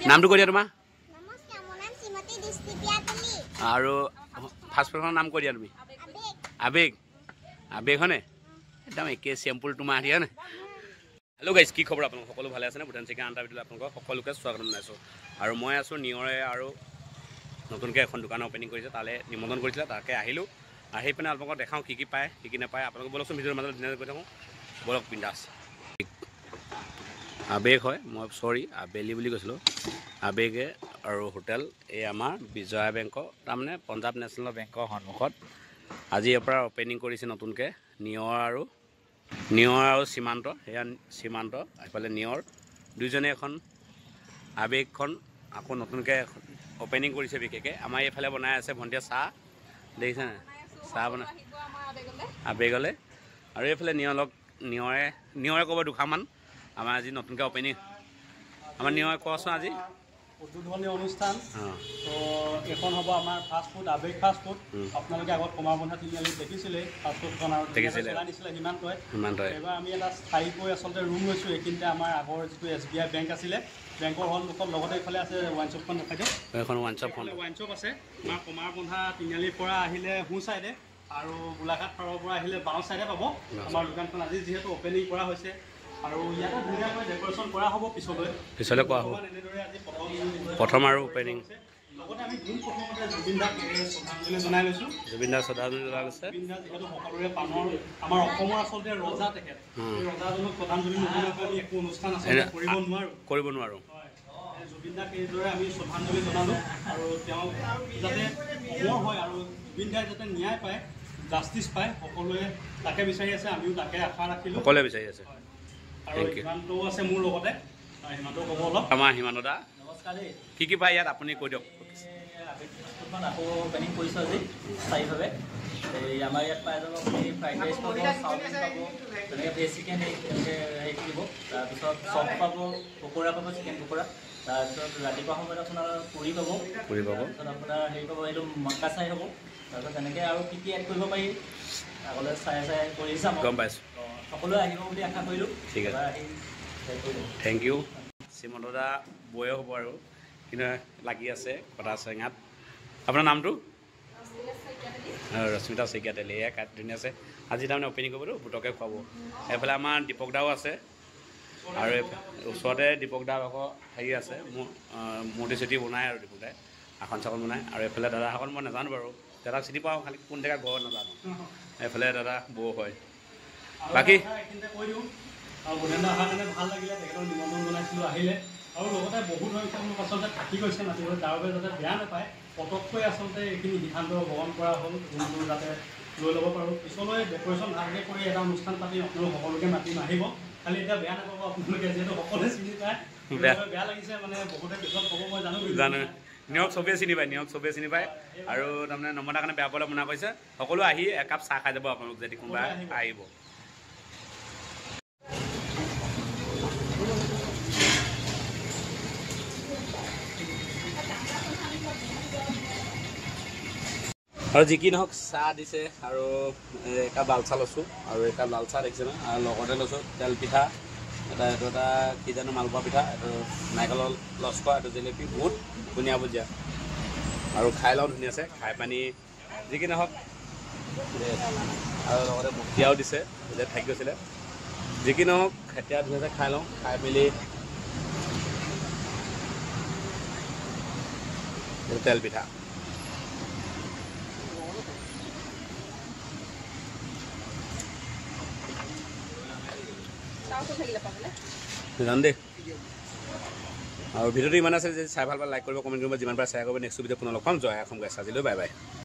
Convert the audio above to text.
নামটো কৈ দিয়া তোমাৰ নমস্কাৰ মোৰ নাম শ্ৰীমতী দৃষ্টি পিয়াতলি আৰু ফাষ্ট ফুডখনৰ নাম কৈ দিয়া তুমি আবেগ আবেগ হয়নে একদম একে চেম্পুল তোমাৰ দিয়া নে হেল্ল' গাইজ কি খবৰ আপোনালোক সকলো ভালে আছেনে ভূটান চিকেন আণ্ডা ভিডিঅ'ত আপোনালোকক সকলোকে স্বাগতম জনাইছোঁ আৰু মই আছোঁ নিয়ৰে আৰু নতুনকৈ এখন দোকান অপেনিং কৰিছে তালৈ নিমন্ত্ৰণ কৰিছিলে তাকে আহিলোঁ আহি পিনে আপোনালোকক দেখাওঁ কি পায় কি নাপায় আপোনালোকে বলকচোন ভিডিঅ'ৰ মাজত ধুনীয়াকৈ কৈ থাকোঁ বলক বিন্দাছ আবেগ হয় মই চৰি আবেলি বুলি কৈছিলোঁ আবেগে আৰু হোটেল এই আমাৰ বিজয়া বেংকৰ তাৰমানে পঞ্জাৱ নেশ্যনেল বেংকৰ সন্মুখত আজি ইয়াৰ পৰা অপেনিং কৰিছে নতুনকৈ নিয়ৰ আৰু সীমান্ত সেয়া সীমান্ত এইফালে নিয়ৰ দুইজনে এখন আবেগখন আকৌ নতুনকৈ অপেনিং কৰিছে বিশেষকৈ আমাৰ এইফালে বনাই আছে ভণ্টিয়ে চাহ দেখিছেনে চাহ বনাই আবেগলৈ আৰু এইফালে নিয়ৰে ক'ব দুখামান আমাৰ আজি নতুনকৈ অপেনিং আমাৰ নিয়ৰে কোৱাচোন আজি উদ্বোধনী অনুষ্ঠান তো এখন হ'ব আমাৰ ফাষ্ট ফুড আবেগ ফাষ্ট ফুড আপোনালোকে আগত কমাৰবন্ধা তিনিআলিত দেখিছিলে ফাষ্ট ফুডখন আৰু দেখিছিলে দিছিলে সিমানটোৱে এইবাৰ আমি এটা স্থায়ীকৈ আচলতে ৰুম লৈছোঁ এইখিনিতে আমাৰ আগৰ যিটো SBI বেংক আছিলে বেংকৰ সন্মুখত লগতে এইফালে আছে ৱাইন শ্বপখন দেখাই দিওঁ এখন ৱাইন শ্বপ আছে আমাৰ কমাৰবন্ধা তিনিআলিৰ পৰা আহিলে সোঁ ছাইডে আৰু গোলাঘাট পাৰৰ পৰা আহিলে বাওঁ ছাইডে পাব আমাৰ দোকানখন আজি যিহেতু অপেনিং কৰা হৈছে আৰু ইয়াতে ধুনীয়াকৈ ডেকৰেশ্যন কৰা হ'ব পিছলৈ কৰা হ'ব এনেদৰে আজি প্ৰথম আৰু অপেনিং লগতে আমি প্ৰথমতে জুবিন দাক শ্ৰদ্ধাঞ্জলি জনাই লৈছোঁ জুবিন দাক শ্ৰদ্ধাঞ্জলি জনাই লৈছে জুবিন দা যিহেতু সকলোৰে প্ৰাণৰ আমাৰ অসমৰ আচলতে ৰজা তেখেত এই ৰজাজনক শ্ৰদ্ধাঞ্জলি নজনোৱাকৈ আমি একো অনুষ্ঠান আচলতে কৰিব নোৱাৰোঁ জুবিন দাক এইদৰে আমি শ্ৰদ্ধাঞ্জলি জনালোঁ আৰু তেওঁ যাতে অমৰ হয় আৰু জুবিন দাই যাতে ন্যায় পায় জাষ্টিছ পায় সকলোৱে তাকে বিচাৰি আছে আমিও তাকে আশা ৰাখিলোঁ সকলোৱে বিচাৰি আছে আৰু হিমান্তও আছে মোৰ লগতে হিমান্তও ক'ব অলপ আমাৰ হিমান্ত দা নমস্কাৰ দেই কি পায় ইয়াত আপুনি কৈ দিয়ক ফাষ্টফুডখন আকৌ অপেনিং কৰিছোঁ আজি স্থায়ীভাৱে এই আমাৰ ইয়াত পাই যাব আপুনি ফ্ৰাইড ৰাইচ পাব চাওমিন পাব তেনেকৈ ভেজ চিকেন তেনেকৈ হেৰি দিব তাৰপিছত চপ পাব পকোৰা পাব চিকেন পকোৰা তাৰপিছত ৰাতিপুৱা সময়ত আপোনাৰ পুৰি পাব তাৰপিছত আপোনাৰ হেৰি পাব এইটো মক্কা চাই হ'ব তাৰপিছত তেনেকৈ আৰু কি এড কৰিব পাৰি আগলৈ চাই কৰি চাম গম পাইছোঁ সকলোৱে আহিব বুলি আশা কৰিলোঁ ঠিক আছে আহি থেংক ইউ শ্ৰীমন্ত দা বয়স হ'ব আৰু কিন্তু লাগি আছে কটা চেঙাত আপোনাৰ নামটো ৰশ্মিতা শইকীয়া তেলি এয়া কাট ধুনীয়া আছে আজি তাৰমানে অপেনিং কৰিব বুটকে খুৱাব এইফালে আমাৰ দীপক দাও আছে আৰু ওচৰতে দীপক দা আকৌ হেৰি আছে মূৰ্তি চুটি বনায় আৰু দীপক দাই আসন চাকন বনায় আৰু এইফালে দাদাসকল মই নাজানো বাৰু দাদাক চিনি পাওঁ খালি কোন জেগা ঘৰ নাজানো এইফালে দাদা বৌ হয় বাকী এইখিনিতে কৈ দিওঁ আৰু ভূটান অহাৰ কাৰণে ভাল লাগিলে তেখেতক নিমন্ত্ৰণ জনাইছিলোঁ আহিলে আৰু লগতে বহুত সংখ্যক লোক আচলতে থাকি গৈছে নাচিবলৈ তাৰ বাবে যাতে বেয়া নাপায় পটককৈ আচলতে এইখিনি সিদ্ধান্ত গ্ৰহণ কৰা হ'ল ৰুমবোৰ যাতে লৈ ল'ব পাৰোঁ পিছলৈ ডেকৰেশ্যন ভালকৈ কৰি এটা অনুষ্ঠান পাতি আপোনালোক সকলোকে মাতি আহিব খালি এতিয়া বেয়া নাপাব আপোনালোকে যিহেতু সকলোৱে চিনি পায় বেয়া লাগিছে মানে বহুতে পিছত ক'ব মই জানো নিয়ক চবেই চিনি পায় আৰু তাৰমানে নমতাৰ কাৰণে বেয়া পাবলৈ মনা কৰিছে সকলো আহি একাপ চাহ খাই যাব আপোনালোক যদি কোনোবা আহিব আৰু যি কি নহওক চাহ দিছে আৰু একাপ লাল চাহ লৈছোঁ আৰু একাপ লাল চাহ দেখিছে ন আৰু লগতে লৈছোঁ তেল পিঠা এইটো এটা কি জানো মালপোৱা পিঠা এইটো নাৰিকলৰ লস্কৰা এইটো জেলেপি বহুত ধুনীয়া ভুজিয়া আৰু খাই লওঁ ধুনীয়াছে খাই পানি যি কি নহওক আৰু লগতে ভুটিয়াও দিছে যে থাকি গৈছিলে যি কি নহওক এতিয়া ধুনীয়াকৈ খাই লওঁ খাই মেলি তেল পিঠা জান দেই আৰু ভিডিঅ'টো ইমান আছে যে চাই ভাল পালে লাইক কৰিব কমেণ্ট কৰিব যিমান পাৰে শ্বেয়াৰ কৰিব নেক্সট ভিডিঅ' পুনৰ লগ পাম জয় অসম গাইছ আজিলৈ বাই বাই